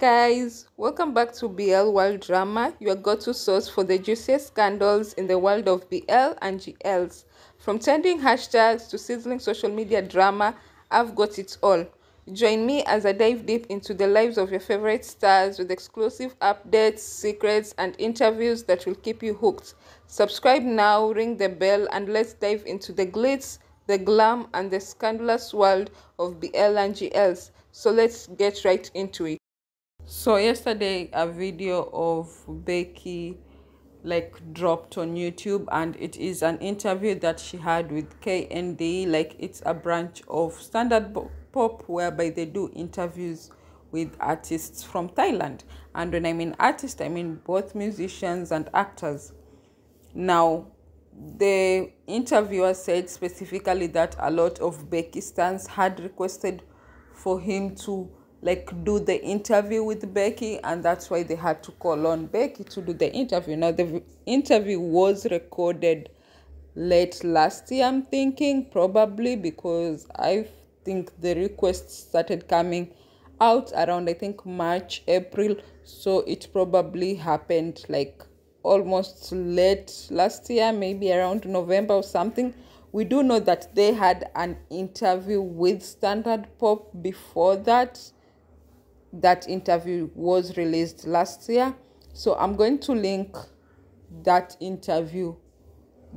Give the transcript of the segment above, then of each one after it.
Guys, welcome back to BL World Drama, your go-to source for the juiciest scandals in the world of BL and GLs. From trending hashtags to sizzling social media drama, I've got it all. Join me as I dive deep into the lives of your favorite stars with exclusive updates, secrets, and interviews that will keep you hooked. Subscribe now, ring the bell, and let's dive into the glitz, the glam, and the scandalous world of BL and GLs. So let's get right into it. So yesterday a video of Becky dropped on YouTube, and it is an interview that she had with KND. It's a branch of standard pop whereby they do interviews with artists from Thailand. And when I mean artists, I mean both musicians and actors. Now, the interviewer said specifically that a lot of Becky stans had requested for him to do the interview with Becky, and that's why they had to call on Becky to do the interview. Now, the interview was recorded late last year, I'm thinking, probably because I think the requests started coming out around, I think, March, April. So it probably happened almost late last year, maybe around November or something. We do know that they had an interview with Standard Pop before that. That interview was released last year. So I'm going to link that interview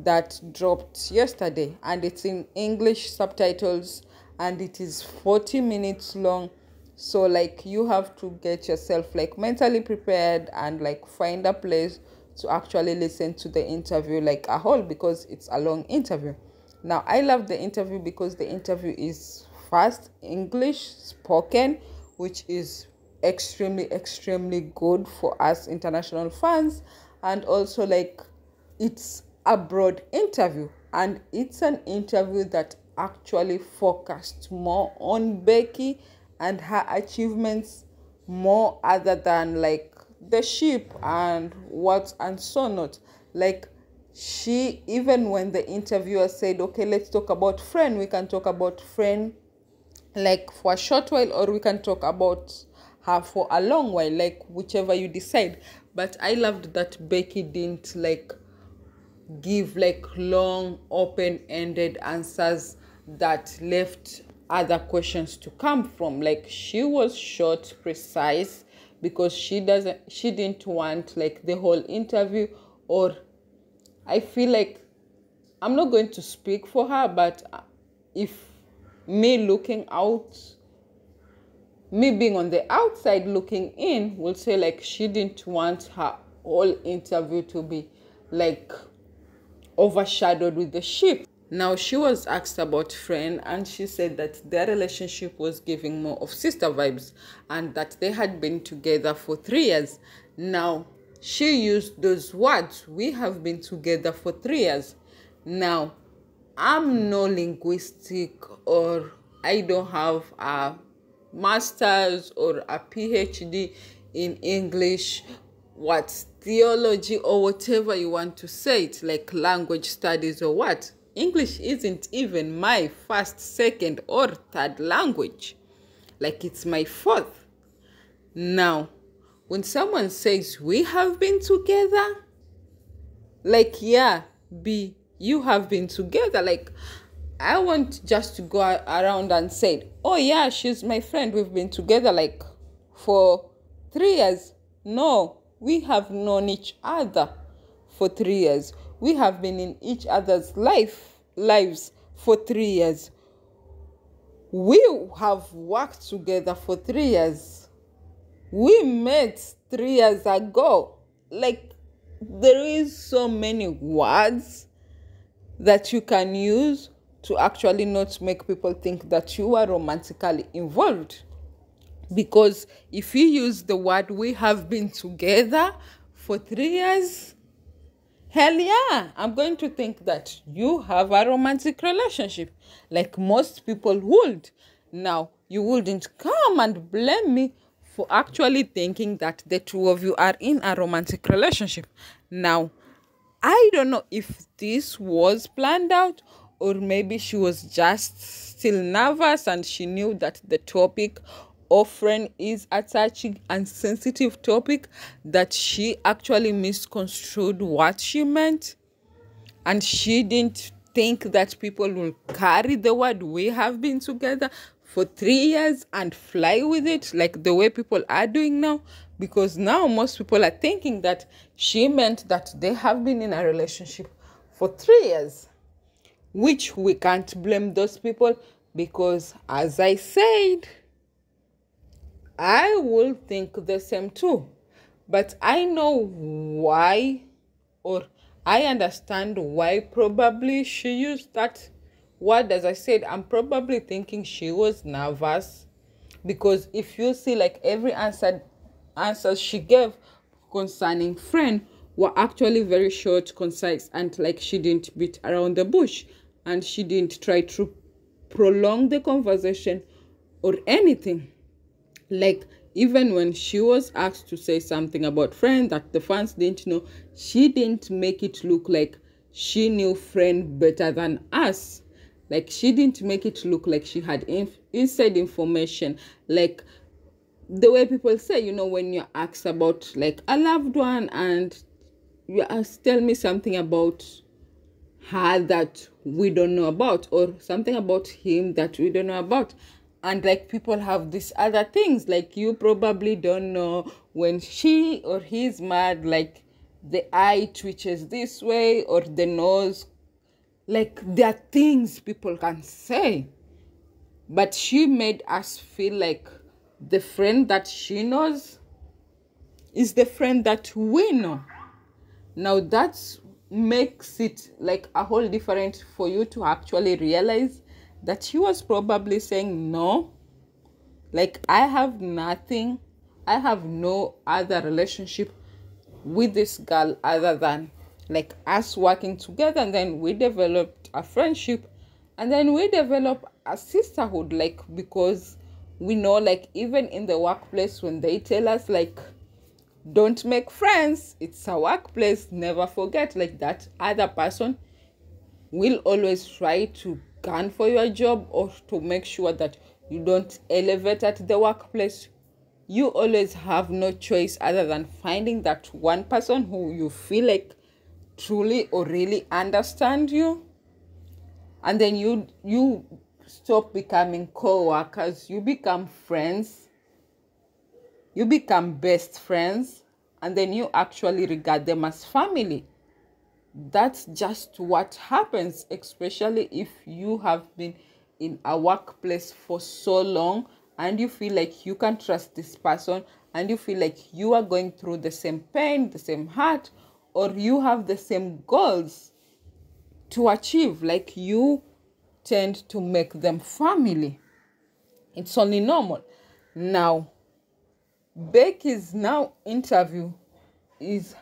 that dropped yesterday, and it's in English subtitles, and it is 40 minutes long. So you have to get yourself mentally prepared and find a place to actually listen to the interview a whole, because it's a long interview. Now, I love the interview because the interview is fast English spoken, which is extremely good for us international fans. And also it's a broad interview, and it's an interview that actually focused more on Becky and her achievements, more other than the ship and what and so not. She, even when the interviewer said, okay, let's talk about Friend, we can talk about Friend for a short while, or we can talk about her for a long while, whichever you decide. But I loved that Becky didn't give long open-ended answers that left other questions to come from. She was short, precise, because she didn't want the whole interview, or I feel I'm not going to speak for her, but if me looking out, me being on the outside looking in, will say she didn't want her whole interview to be overshadowed with the ship. Now, she was asked about Friend, and she said that their relationship was giving more of sister vibes, and that they had been together for 3 years. Now, she used those words, we have been together for 3 years. Now, I'm no linguistic, or I don't have a master's or a PhD in English, what, theology, or whatever you want to say it, language studies or what. English isn't even my first, second, or third language. It's my fourth. Now, when someone says we have been together, yeah, B, you have been together. I want just to go around and say, oh yeah, she's my friend, we've been together for 3 years. No, we have known each other for 3 years. We have been in each other's lives for 3 years. We have worked together for 3 years. We met 3 years ago. There is so many words that you can use to actually not make people think that you are romantically involved. Because if you use the word we have been together for 3 years, hell yeah, I'm going to think that you have a romantic relationship, most people would. Now, you wouldn't come and blame me for actually thinking that the two of you are in a romantic relationship. Now, I don't know if this was planned out, or maybe she was just still nervous and she knew that the topic or friend is a touchy and sensitive topic, that she actually misconstrued what she meant, and she didn't think that people will carry the word "we have been together for 3 years" and fly with it like the way people are doing now. Because now most people are thinking that she meant that they have been in a relationship for 3 years, which we can't blame those people, because as I said, I will think the same too. But I know why, or I understand why probably she used that word. As I said, I'm probably thinking she was nervous, because if you see, like, every answer she gave concerning friend were actually very short, concise, and like she didn't beat around the bush, and she didn't try to prolong the conversation or anything. Like, even when she was asked to say something about friend that the fans didn't know, she didn't make it look like she knew friend better than us. Like, she didn't make it look like she had inside information, like the way people say, when you're asked about like a loved one and you ask, tell me something about her that we don't know about, or something about him that we don't know about. And like, people have these other things, like, you probably don't know when she or he's mad, like the eye twitches this way, or the nose. Like, there are things people can say, but she made us feel like the friend that she knows is the friend that we know. Now that makes it like a whole different for you to actually realize that she was probably saying, no, like, I have nothing, I have no other relationship with this girl other than like us working together, and then we developed a friendship, and then we developed a sisterhood, like, because we know, like, even in the workplace, when they tell us like, don't make friends, it's a workplace, never forget, like, that other person will always try to gun for your job, or to make sure that you don't elevate at the workplace. You always have no choice other than finding that one person who you feel like truly or really understand you, and then you stop becoming co-workers, you become friends, you become best friends, and then you actually regard them as family. That's just what happens, especially if you have been in a workplace for so long and you feel like you can trust this person, and you feel like you are going through the same pain, the same hurt, or you have the same goals to achieve. Like, you tend to make them family. It's only normal. Now, Becky's now interview is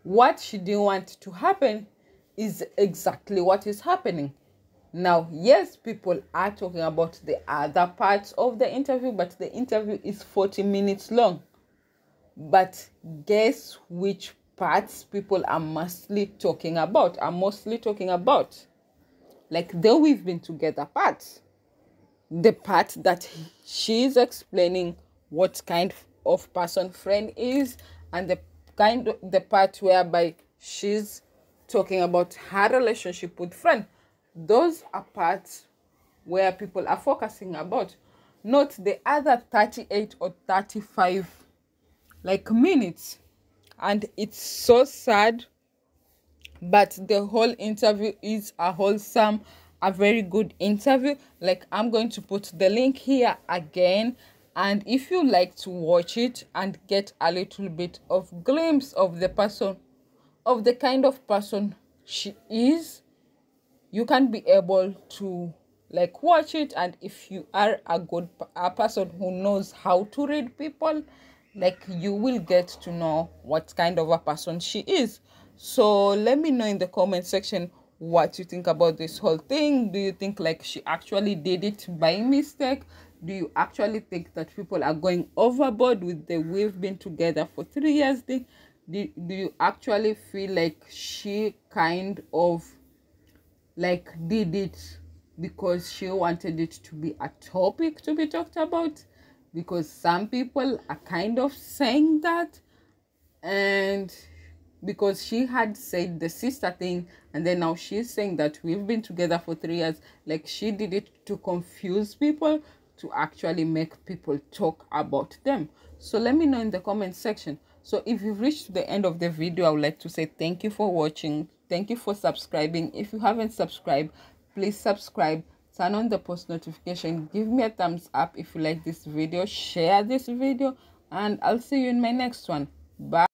what she didn't want to happen is exactly what is happening. Now, yes, people are talking about the other parts of the interview, but the interview is 40 minutes long. But guess which parts people are mostly talking about? Like, the we've been together part. The part that she is explaining what kind of person friend is, and the part whereby she's talking about her relationship with friend. Those are parts where people are focusing about, not the other 38 or 35 like minutes. And it's so sad, but the whole interview is a very good interview. Like, I'm going to put the link here again, and if you like to watch it and get a little bit of glimpse of the person, of the kind of person she is, you can be able to like watch it. And if you are a person who knows how to read people, like, you will get to know what kind of a person she is. So let me know in the comment section what you think about this whole thing. Do you think like she actually did it by mistake? Do you actually think that people are going overboard with the we've been together for 3 years thing? Do you actually feel like she kind of like did it because she wanted it to be a topic to be talked about? because some people are kind of saying that, and because she had said the sister thing, and then now she's saying that we've been together for 3 years, like she did it to confuse people, to actually make people talk about them. So let me know in the comment section. So if you've reached the end of the video, I would like to say thank you for watching, thank you for subscribing. If you haven't subscribed, please subscribe, turn on the post notification, give me a thumbs up if you like this video, share this video, and I'll see you in my next one. Bye.